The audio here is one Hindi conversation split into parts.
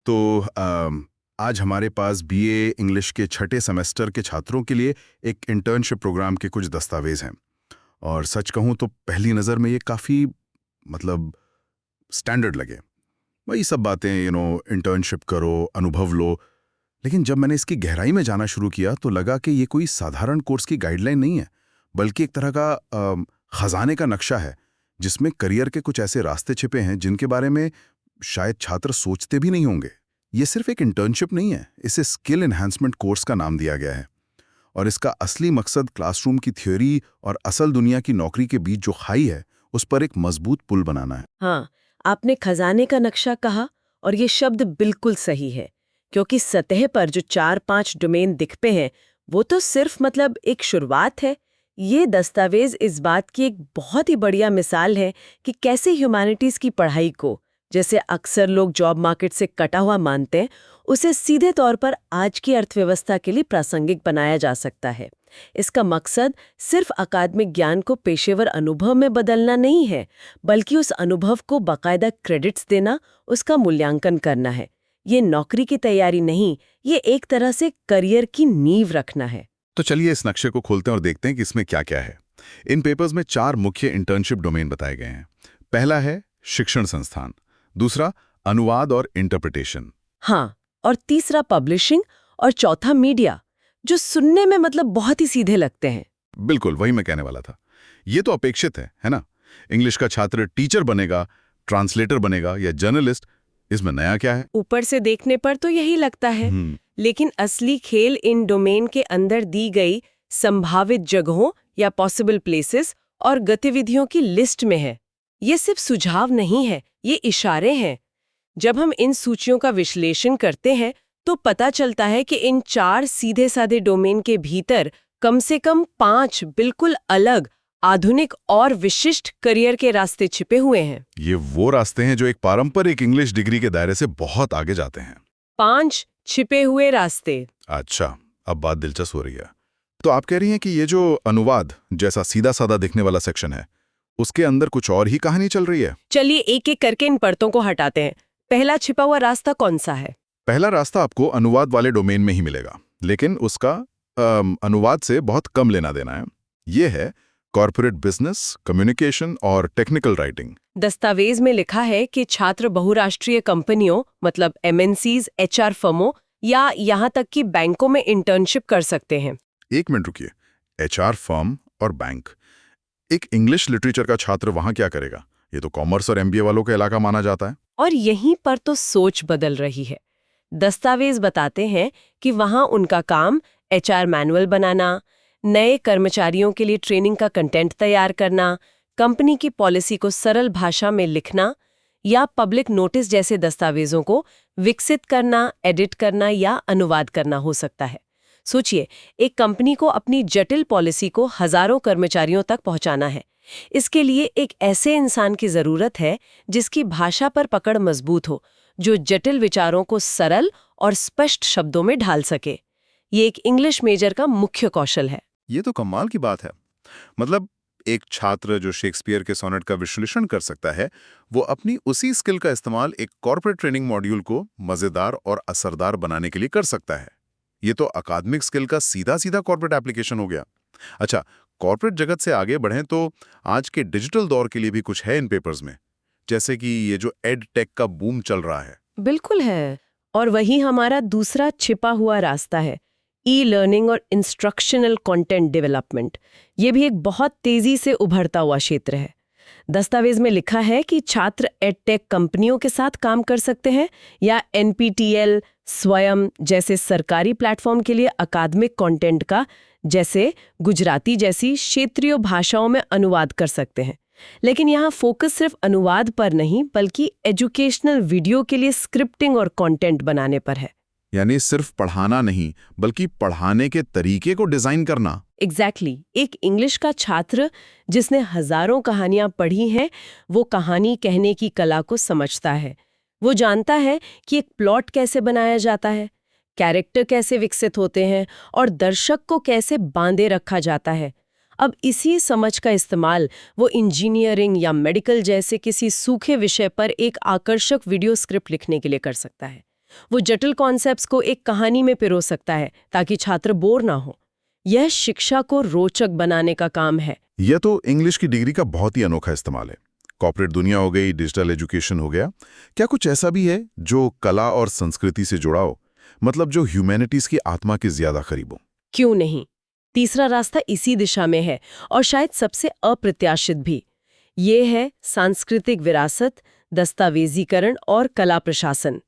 तो आज हमारे पास बीए इंग्लिश के छठे सेमेस्टर के छात्रों के लिए एक इंटर्नशिप प्रोग्राम के कुछ दस्तावेज हैं। और सच कहूँ तो पहली नज़र में ये काफ़ी मतलब स्टैंडर्ड लगे। वही सब बातें इंटर्नशिप करो, अनुभव लो। लेकिन जब मैंने इसकी गहराई में जाना शुरू किया तो लगा कि ये कोई साधारण कोर्स की गाइडलाइन नहीं है, बल्कि एक तरह का खजाने का नक्शा है जिसमें करियर के कुछ ऐसे रास्ते छिपे हैं जिनके बारे में शायद छात्र सोचते भी नहीं होंगे। ये सिर्फ एक इंटर्नशिप नहीं है, इसे स्किल एनहांसमेंट कोर्स का नाम दिया गया है। और इसका असली मकसद क्लासरूम की थ्योरी और असल दुनिया की नौकरी के बीच जो खाई है उस पर एक मजबूत पुल बनाना है। हाँ, आपने खजाने का नक्शा कहा और ये शब्द बिल्कुल सही है, क्योंकि सतह पर जो 4-5 डोमेन दिखते हैं वो तो सिर्फ मतलब एक शुरुआत है। ये दस्तावेज इस बात की एक बहुत ही बढ़िया मिसाल है कि कैसे ह्यूमैनिटीज की पढ़ाई को, जैसे अक्सर लोग जॉब मार्केट से कटा हुआ मानते हैं, उसे सीधे तौर पर आज की अर्थव्यवस्था के लिए प्रासंगिक बनाया जा सकता है। इसका मकसद सिर्फ अकादमिक ज्ञान को पेशेवर अनुभव में बदलना नहीं है, बल्कि उस अनुभव को बाकायदा क्रेडिट्स देना, उसका मूल्यांकन करना है। ये नौकरी की तैयारी नहीं, ये एक तरह से करियर की नींव रखना है। तो चलिए इस नक्शे को खोलते हैं और देखते हैं कि इसमें क्या क्या है। इन पेपर्स में 4 मुख्य इंटर्नशिप डोमेन बताए गए हैं। पहला है शिक्षण संस्थान, दूसरा अनुवाद और इंटरप्रिटेशन, हाँ, और तीसरा पब्लिशिंग, और चौथा मीडिया, जो सुनने में मतलब बहुत ही सीधे लगते हैं। बिल्कुल वही मैं कहने वाला था। ये तो अपेक्षित है ना? इंग्लिश का छात्र टीचर बनेगा, ट्रांसलेटर बनेगा या जर्नलिस्ट, इसमें नया क्या है? ऊपर से देखने पर तो यही लगता है, लेकिन असली खेल इन डोमेन के अंदर दी गई संभावित जगहों या पॉसिबल प्लेसेस और गतिविधियों की लिस्ट में है। ये सिर्फ सुझाव नहीं है, ये इशारे हैं। जब हम इन सूचियों का विश्लेषण करते हैं तो पता चलता है कि इन 4 सीधे साधे डोमेन के भीतर कम से कम 5 बिल्कुल अलग, आधुनिक और विशिष्ट करियर के रास्ते छिपे हुए हैं। ये वो रास्ते हैं जो एक पारंपरिक इंग्लिश डिग्री के दायरे से बहुत आगे जाते हैं। 5 छिपे हुए रास्ते। अच्छा, अब बात दिलचस्प हो रही है। तो आप कह रही हैं कि ये जो अनुवाद जैसा सीधा साधा दिखने वाला सेक्शन है, उसके अंदर कुछ और ही कहानी चल रही है? चलिए एक एक करके इन परतों को हटाते हैं। पहला छिपा हुआ रास्ता कौन सा है? पहला रास्ता आपको अनुवाद वाले डोमेन में ही मिलेगा, लेकिन उसका अनुवाद से बहुत कम लेना देना है। ये है कॉर्पोरेट बिजनेस, कम्युनिकेशन और टेक्निकल राइटिंग। दस्तावेज में लिखा है कि छात्र बहुराष्ट्रीय कंपनियों मतलब MNCs, HR फर्मों या यहाँ तक कि बैंकों में इंटर्नशिप कर सकते हैं। एक मिनट रुकिए, HR फर्म और बैंक, एक इंग्लिश लिटरेचर का छात्र वहां क्या करेगा? ये तो कॉमर्स और MBA वालों का इलाका माना जाता है। और यहीं पर तो सोच बदल रही है। दस्तावेज बताते हैं कि वहां उनका काम HR मैनुअल बनाना, नए कर्मचारियों के लिए ट्रेनिंग का कंटेंट तैयार करना, कंपनी की पॉलिसी को सरल भाषा में लिखना या पब्लिक नोटिस जैसे दस्तावेजों को विकसित करना, एडिट करना या अनुवाद करना हो सकता है। सोचिए, एक कंपनी को अपनी जटिल पॉलिसी को हजारों कर्मचारियों तक पहुंचाना है। इसके लिए एक ऐसे इंसान की जरूरत है जिसकी भाषा पर पकड़ मजबूत हो, जो जटिल विचारों को सरल और स्पष्ट शब्दों में ढाल सके। ये एक इंग्लिश मेजर का मुख्य कौशल है। ये तो कमाल की बात है। मतलब एक छात्र जो शेक्सपियर के सोनेट का विश्लेषण कर सकता है, वो अपनी उसी स्किल का इस्तेमाल एक कॉर्पोरेट ट्रेनिंग मॉड्यूल को मजेदार और असरदार बनाने के लिए कर सकता है। ये तो अकादमिक स्किल का सीधा सीधा कॉर्पोरेट एप्लीकेशन हो गया। अच्छा, कॉर्पोरेट जगत से आगे बढ़ें तो आज के डिजिटल दौर के लिए भी कुछ है इन पेपर्स में, जैसे कि ये जो एड टेक का बूम चल रहा है। बिल्कुल है। और वही हमारा दूसरा छिपा हुआ रास्ता है, ई-लर्निंग और इंस्ट्रक्शनल कंटेंट डेवलपमेंट। ये भी एक बहुत तेजी से उभरता हुआ क्षेत्र है। दस्तावेज में लिखा है कि छात्र एडटेक कंपनियों के साथ काम कर सकते हैं या NPTEL, स्वयं जैसे सरकारी प्लेटफॉर्म के लिए अकादमिक कंटेंट का, जैसे गुजराती जैसी क्षेत्रीय भाषाओं में अनुवाद कर सकते हैं। लेकिन यहाँ फोकस सिर्फ अनुवाद पर नहीं, बल्कि एजुकेशनल वीडियो के लिए स्क्रिप्टिंग और कंटेंट बनाने पर है। यानी सिर्फ पढ़ाना नहीं, बल्कि पढ़ाने के तरीके को डिजाइन करना। एग्जैक्टली। एक इंग्लिश का छात्र जिसने हजारों कहानियां पढ़ी हैं, वो कहानी कहने की कला को समझता है। वो जानता है कि एक प्लॉट कैसे बनाया जाता है, कैरेक्टर कैसे विकसित होते हैं और दर्शक को कैसे बांधे रखा जाता है। अब इसी समझ का इस्तेमाल वो इंजीनियरिंग या मेडिकल जैसे किसी सूखे विषय पर एक आकर्षक वीडियो स्क्रिप्ट लिखने के लिए कर सकता है। वो जटिल कॉन्सेप्ट्स को एक कहानी में पिरो सकता है ताकि छात्र बोर ना हो। यह शिक्षा को रोचक बनाने का काम है। यह तो इंग्लिश की डिग्री का बहुत ही अनोखा इस्तेमाल है। कॉर्पोरेट दुनिया हो गई, डिजिटल एजुकेशन हो गया, क्या कुछ ऐसा भी है जो कला और संस्कृति से जुड़ा हो, मतलब जो ह्यूमैनिटीज की आत्मा के ज्यादा करीब हो? क्यों नहीं? तीसरा रास्ता इसी दिशा में है और शायद सबसे अप्रत्याशित भी। ये है सांस्कृतिक विरासत, दस्तावेजीकरण और कला प्रशासन।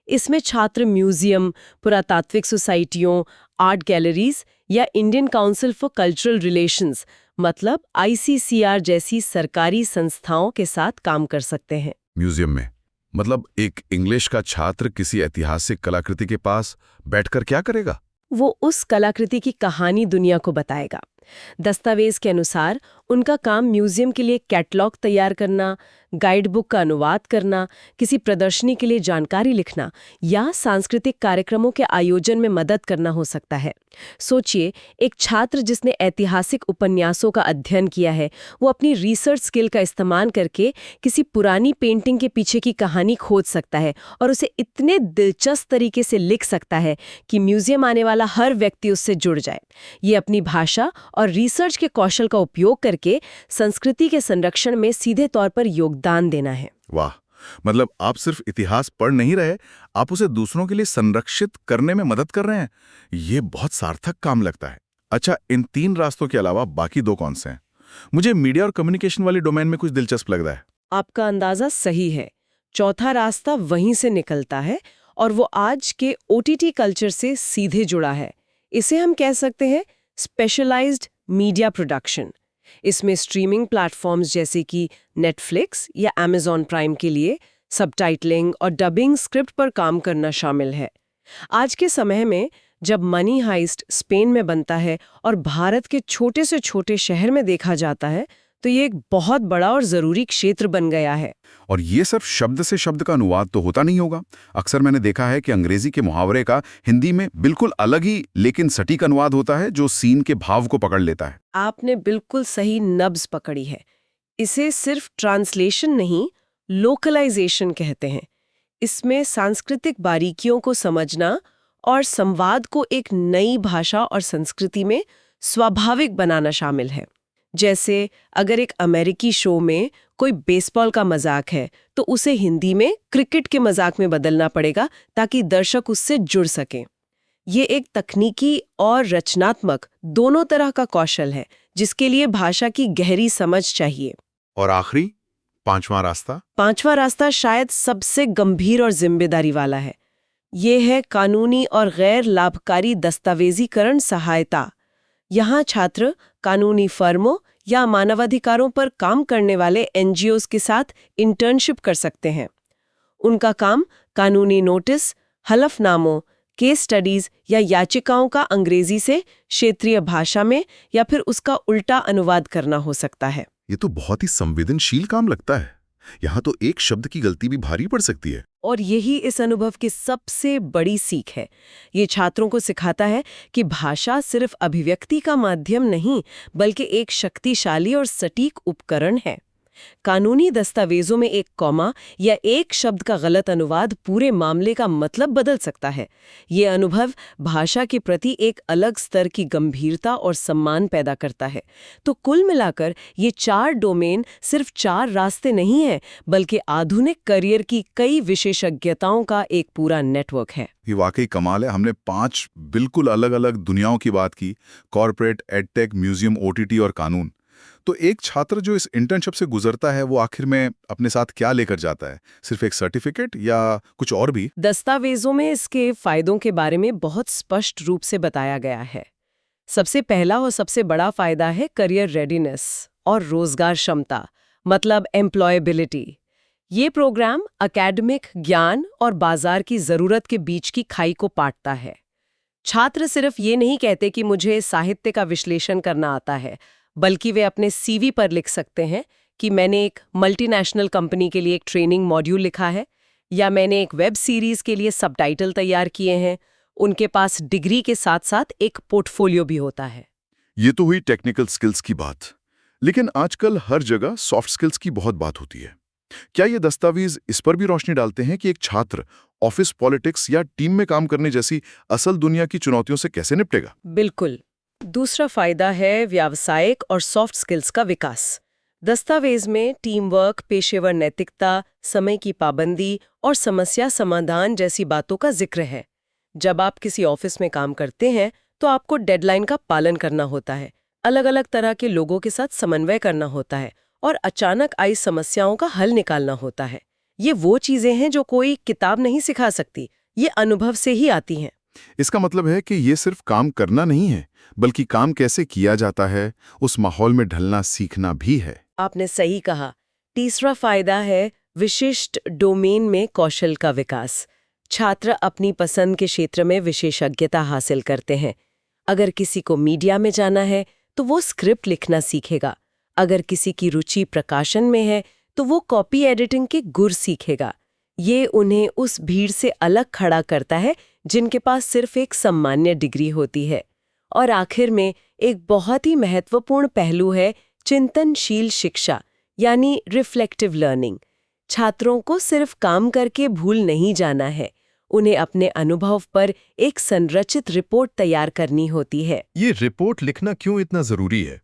इसमें छात्र म्यूजियम, पुरातात्विक सोसाइटियों, आर्ट गैलरीज या Indian council for cultural relations मतलब ICCR जैसी सरकारी संस्थाओं के साथ काम कर सकते हैं। म्यूजियम में मतलब एक इंग्लिश का छात्र किसी ऐतिहासिक कलाकृति के पास बैठकर क्या करेगा? वो उस कलाकृति की कहानी दुनिया को बताएगा। दस्तावेज के अनुसार उनका काम म्यूजियम के लिए कैटलॉग तैयार करना, गाइड बुक का अनुवाद करना, किसी प्रदर्शनी के लिए जानकारी लिखना या सांस्कृतिक कार्यक्रमों के आयोजन में मदद करना हो सकता है। सोचिए, एक छात्र जिसने ऐतिहासिक उपन्यासों का अध्ययन किया है, वो अपनी रिसर्च स्किल का इस्तेमाल करके किसी पुरानी पेंटिंग के पीछे की कहानी खोज सकता है और उसे इतने दिलचस्प तरीके से लिख सकता है कि म्यूजियम आने वाला हर व्यक्ति उससे जुड़ जाए। ये अपनी भाषा और रिसर्च के कौशल का उपयोग करके संस्कृति के संरक्षण में सीधे तौर पर योगदान देना है। वाह, मतलब आप सिर्फ इतिहास पढ़ नहीं रहे, आप उसे दूसरों के लिए संरक्षित करने में मदद कर रहे हैं। ये बहुत सार्थक काम लगता है। अच्छा, इन 3 रास्तों के अलावा बाकी 2 कौन से हैं? मुझे मीडिया और कम्युनिकेशन वाली डोमेन में कुछ दिलचस्प लग रहा है। आपका अंदाजा सही है। चौथा रास्ता वहीं से निकलता है और वो आज के OTT कल्चर से सीधे जुड़ा है। इसे हम कह सकते हैं स्पेशलाइज्ड मीडिया प्रोडक्शन। इसमें स्ट्रीमिंग प्लेटफॉर्म्स जैसे कि नेटफ्लिक्स या अमेज़न प्राइम के लिए सबटाइटलिंग और डबिंग स्क्रिप्ट पर काम करना शामिल है। आज के समय में जब मनी हाइस्ट स्पेन में बनता है और भारत के छोटे से छोटे शहर में देखा जाता है, तो ये एक बहुत बड़ा और ज़रूरी क्षेत्र बन गया है। और ये सिर्फ शब्द से शब्द का अनुवाद तो होता नहीं होगा। अक्सर मैंने देखा है कि अंग्रेजी के मुहावरे का हिंदी में बिल्कुल अलग ही लेकिन सटीक अनुवाद होता है जो सीन के भाव को पकड़ लेता है। आपने बिल्कुल सही नब्ज पकड़ी है। इसे सिर्फ ट्रांसलेशन नहीं, लोकलाइजेशन कहते हैं। इसमें सांस्कृतिक बारीकियों को समझना और संवाद को एक नई भाषा और संस्कृति में स्वाभाविक बनाना शामिल है। जैसे अगर एक अमेरिकी शो में कोई बेसबॉल का मजाक है, तो उसे हिंदी में क्रिकेट के मजाक में बदलना पड़ेगा ताकि दर्शक उससे जुड़ सकें। ये एक तकनीकी और रचनात्मक दोनों तरह का कौशल है, जिसके लिए भाषा की गहरी समझ चाहिए। और आखिरी 5वां रास्ता? 5वां रास्ता शायद सबसे गंभीर और जिम्मेदारी वाला है। ये है कानूनी और गैर लाभकारी दस्तावेजीकरण सहायता। यहाँ छात्र कानूनी फर्मों या मानवाधिकारों पर काम करने वाले NGOs के साथ इंटर्नशिप कर सकते हैं। उनका काम कानूनी नोटिस, हलफनामों, केस स्टडीज या याचिकाओं का अंग्रेजी से क्षेत्रीय भाषा में या फिर उसका उल्टा अनुवाद करना हो सकता है। ये तो बहुत ही संवेदनशील काम लगता है। यहाँ तो एक शब्द की गलती भी भारी पड़ सकती है। और यही इस अनुभव की सबसे बड़ी सीख है। ये छात्रों को सिखाता है कि भाषा सिर्फ अभिव्यक्ति का माध्यम नहीं, बल्कि एक शक्तिशाली और सटीक उपकरण है। कानूनी दस्तावेजों में एक कॉमा या एक शब्द का गलत अनुवाद पूरे मामले का मतलब बदल सकता है। ये अनुभव भाषा के प्रति एक अलग स्तर की गंभीरता और सम्मान पैदा करता है। तो कुल मिलाकर ये 4 डोमेन सिर्फ 4 रास्ते नहीं हैं, बल्कि आधुनिक करियर की कई विशेषज्ञताओं का एक पूरा नेटवर्क है। ये वाकई कमाल है। हमने 5 बिल्कुल अलग अलग दुनियाओं की बात की, कॉर्पोरेट, एडटेक, म्यूजियम, OTT और कानून। तो एक छात्र जो इस इंटर्नशिप से गुजरता है, वो आखिर में अपने साथ क्या लेकर जाता है? सिर्फ एक सर्टिफिकेट या कुछ और भी? दस्तावेजों में इसके फायदों के बारे में बहुत स्पष्ट रूप से बताया गया है। सबसे पहला और सबसे बड़ा फायदा है करियर रेडीनेस और रोजगार क्षमता, मतलब एम्प्लॉयबिलिटी। ये प्रोग्राम एकेडमिक ज्ञान और बाजार की जरूरत के बीच की खाई को पाटता है। छात्र सिर्फ ये नहीं कहते कि मुझे साहित्य का विश्लेषण करना आता है, बल्कि वे अपने CV पर लिख सकते हैं कि मैंने एक मल्टीनेशनल कंपनी के लिए एक ट्रेनिंग मॉड्यूल लिखा है, या मैंने एक वेब सीरीज के लिए सबटाइटल तैयार किए हैं। उनके पास डिग्री के साथ साथ एक पोर्टफोलियो भी होता है। ये तो हुई टेक्निकल स्किल्स की बात, लेकिन आजकल हर जगह सॉफ्ट स्किल्स की बहुत बात होती है। क्या ये दस्तावेज इस पर भी रोशनी डालते हैं कि एक छात्र ऑफिस पॉलिटिक्स या टीम में काम करने जैसी असल दुनिया की चुनौतियों से कैसे निपटेगा? बिल्कुल। दूसरा फायदा है व्यावसायिक और सॉफ्ट स्किल्स का विकास। दस्तावेज में टीम वर्क, पेशेवर नैतिकता, समय की पाबंदी और समस्या समाधान जैसी बातों का जिक्र है। जब आप किसी ऑफिस में काम करते हैं तो आपको डेडलाइन का पालन करना होता है, अलग-अलग तरह के लोगों के साथ समन्वय करना होता है और अचानक आई समस्याओं का हल निकालना होता है। ये वो चीजें हैं जो कोई किताब नहीं सिखा सकती, ये अनुभव से ही आती हैं। इसका मतलब है कि ये सिर्फ काम करना नहीं है, बल्कि काम कैसे किया जाता है, उस माहौल में ढलना सीखना भी है। आपने सही कहा। तीसरा फायदा है विशिष्ट डोमेन में कौशल का विकास। छात्र अपनी पसंद के क्षेत्र में विशेषज्ञता हासिल करते हैं। अगर किसी को मीडिया में जाना है तो वो स्क्रिप्ट लिखना सीखेगा। अगर किसी की रुचि प्रकाशन में है तो वो कॉपी एडिटिंग के गुर सीखेगा। ये उन्हें उस भीड़ से अलग खड़ा करता है जिनके पास सिर्फ एक सामान्य डिग्री होती है। और आखिर में एक बहुत ही महत्वपूर्ण पहलू है चिंतनशील शिक्षा, यानी रिफ्लेक्टिव लर्निंग। छात्रों को सिर्फ काम करके भूल नहीं जाना है, उन्हें अपने अनुभव पर एक संरचित रिपोर्ट तैयार करनी होती है। ये रिपोर्ट लिखना क्यों इतना जरूरी है?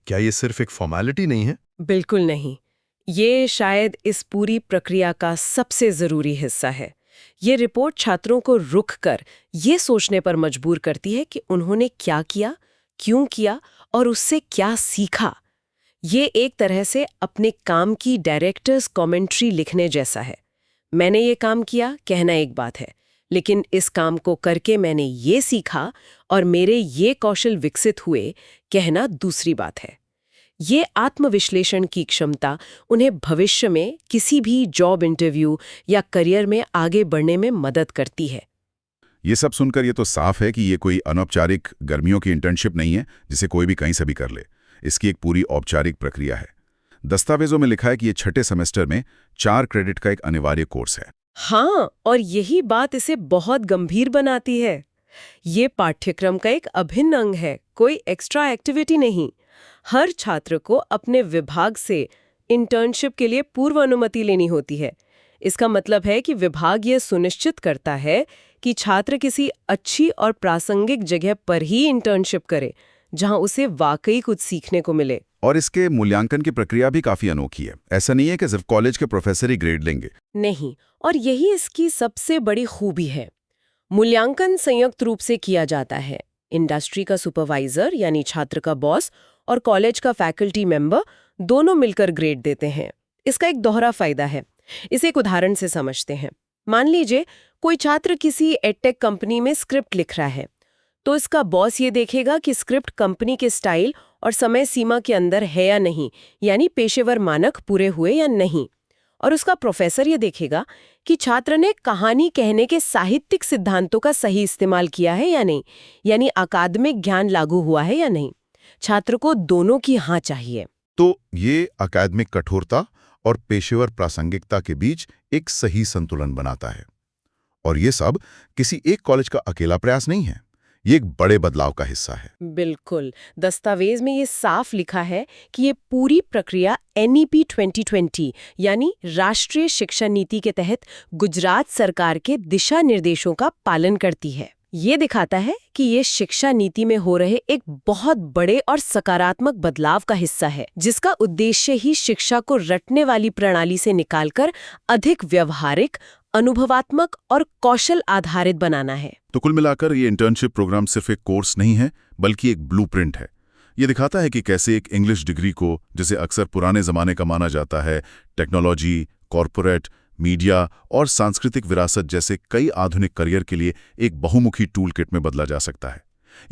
क्या ये सिर्फ एक फॉर्मेलिटी नहीं है? बिल्कुल नहीं। ये शायद इस पूरी प्रक्रिया का सबसे जरूरी हिस्सा है। ये रिपोर्ट छात्रों को रुक कर ये सोचने पर मजबूर करती है कि उन्होंने क्या किया, क्यों किया और उससे क्या सीखा। ये एक तरह से अपने काम की डायरेक्टर्स कमेंट्री लिखने जैसा है। मैंने ये काम किया कहना एक बात है, लेकिन इस काम को करके मैंने ये सीखा और मेरे ये कौशल विकसित हुए कहना दूसरी बात है। ये आत्मविश्लेषण की क्षमता उन्हें भविष्य में किसी भी जॉब इंटरव्यू या करियर में आगे बढ़ने में मदद करती है। ये सब सुनकर ये तो साफ है कि ये कोई अनौपचारिक गर्मियों की इंटर्नशिप नहीं है जिसे कोई भी कहीं से भी कर ले। इसकी एक पूरी औपचारिक प्रक्रिया है। दस्तावेजों में लिखा है कि ये छठे सेमेस्टर में 4 क्रेडिट का एक अनिवार्य कोर्स है। हाँ, और यही बात इसे बहुत गंभीर बनाती है। ये पाठ्यक्रम का एक अभिन्न अंग है, कोई एक्स्ट्रा एक्टिविटी नहीं। हर छात्र को अपने विभाग से इंटर्नशिप के लिए पूर्व अनुमति लेनी होती है। इसका मतलब है कि विभाग ये सुनिश्चित करता है कि छात्र किसी अच्छी और प्रासंगिक जगह पर ही इंटर्नशिप करे, जहां उसे वाकई कुछ सीखने को मिले। और इसके मूल्यांकन की प्रक्रिया भी काफी अनोखी है। ऐसा नहीं है कि सिर्फ कॉलेज के प्रोफेसर ही ग्रेड लेंगे। नहीं, और यही इसकी सबसे बड़ी खूबी है। मूल्यांकन संयुक्त रूप से किया जाता है। इंडस्ट्री का सुपरवाइजर यानी छात्र का बॉस और कॉलेज का फैकल्टी मेंबर दोनों मिलकर ग्रेड देते हैं। इसका एक दोहरा फायदा है। इसे एक उदाहरण से समझते हैं। मान लीजिए कोई छात्र किसी एडटेक कंपनी में स्क्रिप्ट लिख रहा है, तो इसका बॉस ये देखेगा कि स्क्रिप्ट कंपनी के स्टाइल और समय सीमा के अंदर है या नहीं, यानी पेशेवर मानक पूरे हुए या नहीं। और उसका प्रोफेसर ये देखेगा कि छात्र ने कहानी कहने के साहित्यिक सिद्धांतों का सही इस्तेमाल किया है या नहीं, यानी अकादमिक ज्ञान लागू हुआ है या नहीं। छात्र को दोनों की हाँ चाहिए। तो ये अकादमिक कठोरता और पेशेवर प्रासंगिकता के बीच एक सही संतुलन बनाता है। और ये सब किसी एक कॉलेज का अकेला प्रयास नहीं है, ये एक बड़े बदलाव का हिस्सा है। बिल्कुल। दस्तावेज में ये साफ लिखा है कि ये पूरी प्रक्रिया NEP 2020 यानी राष्ट्रीय शिक्षा नीति के तहत गुजरात सरकार के दिशा निर्देशों का पालन करती है। ये दिखाता है कि ये शिक्षा नीति में हो रहे एक बहुत बड़े और सकारात्मक बदलाव का हिस्सा है, जिसका उद्देश्य ही शिक्षा को रटने वाली प्रणाली से निकालकर अधिक व्यवहारिक, अनुभवात्मक और कौशल आधारित बनाना है। तो कुल मिलाकर ये इंटर्नशिप प्रोग्राम सिर्फ एक कोर्स नहीं है, बल्कि एक ब्लूप्रिंट है। ये दिखाता है कि कैसे एक इंग्लिश डिग्री को, जिसे अक्सर पुराने जमाने का माना जाता है, टेक्नोलॉजी, कॉरपोरेट, मीडिया और सांस्कृतिक विरासत जैसे कई आधुनिक करियर के लिए एक बहुमुखी टूल किट में बदला जा सकता है।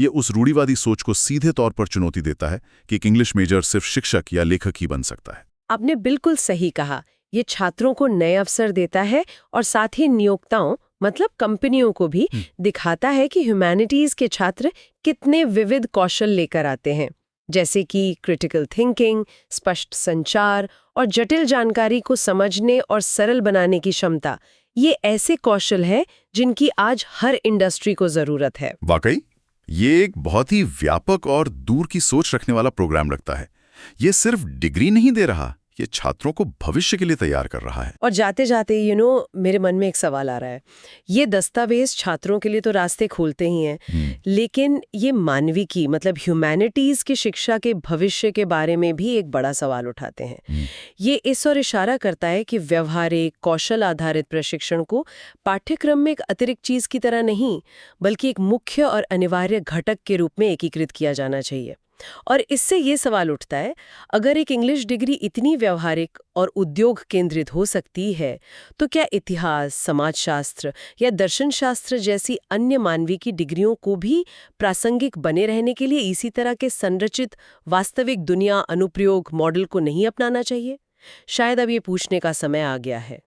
ये उस रूढ़िवादी सोच को सीधे तौर पर चुनौती देता है कि एक इंग्लिश मेजर सिर्फ शिक्षक या लेखक ही बन सकता है। आपने बिल्कुल सही कहा। ये छात्रों को नए अवसर देता है और साथ ही नियोक्ताओं मतलब कंपनियों को भी दिखाता है कि ह्यूमैनिटीज के छात्र कितने विविध कौशल लेकर आते हैं, जैसे कि क्रिटिकल थिंकिंग, स्पष्ट संचार और जटिल जानकारी को समझने और सरल बनाने की क्षमता। ये ऐसे कौशल हैं जिनकी आज हर इंडस्ट्री को जरूरत है। वाकई ये एक बहुत ही व्यापक और दूर की सोच रखने वाला प्रोग्राम लगता है। ये सिर्फ डिग्री नहीं दे रहा, ये छात्रों को भविष्य के लिए तैयार कर रहा है। और जाते जाते मेरे मन में एक सवाल आ रहा है। ये दस्तावेज छात्रों के लिए तो रास्ते खोलते ही हैं, लेकिन ये मानविकी मतलब ह्यूमैनिटीज की शिक्षा के भविष्य के बारे में भी एक बड़ा सवाल उठाते हैं। ये इस ओर इशारा करता है कि व्यवहारिक कौशल आधारित प्रशिक्षण को पाठ्यक्रम में एक अतिरिक्त चीज की तरह नहीं, बल्कि एक मुख्य और अनिवार्य घटक के रूप में एकीकृत किया जाना चाहिए। और इससे ये सवाल उठता है, अगर एक इंग्लिश डिग्री इतनी व्यवहारिक और उद्योग केंद्रित हो सकती है, तो क्या इतिहास, समाजशास्त्र या दर्शनशास्त्र जैसी अन्य मानविकी डिग्रियों को भी प्रासंगिक बने रहने के लिए इसी तरह के संरचित वास्तविक दुनिया अनुप्रयोग मॉडल को नहीं अपनाना चाहिए? शायद अब ये पूछने का समय आ गया है।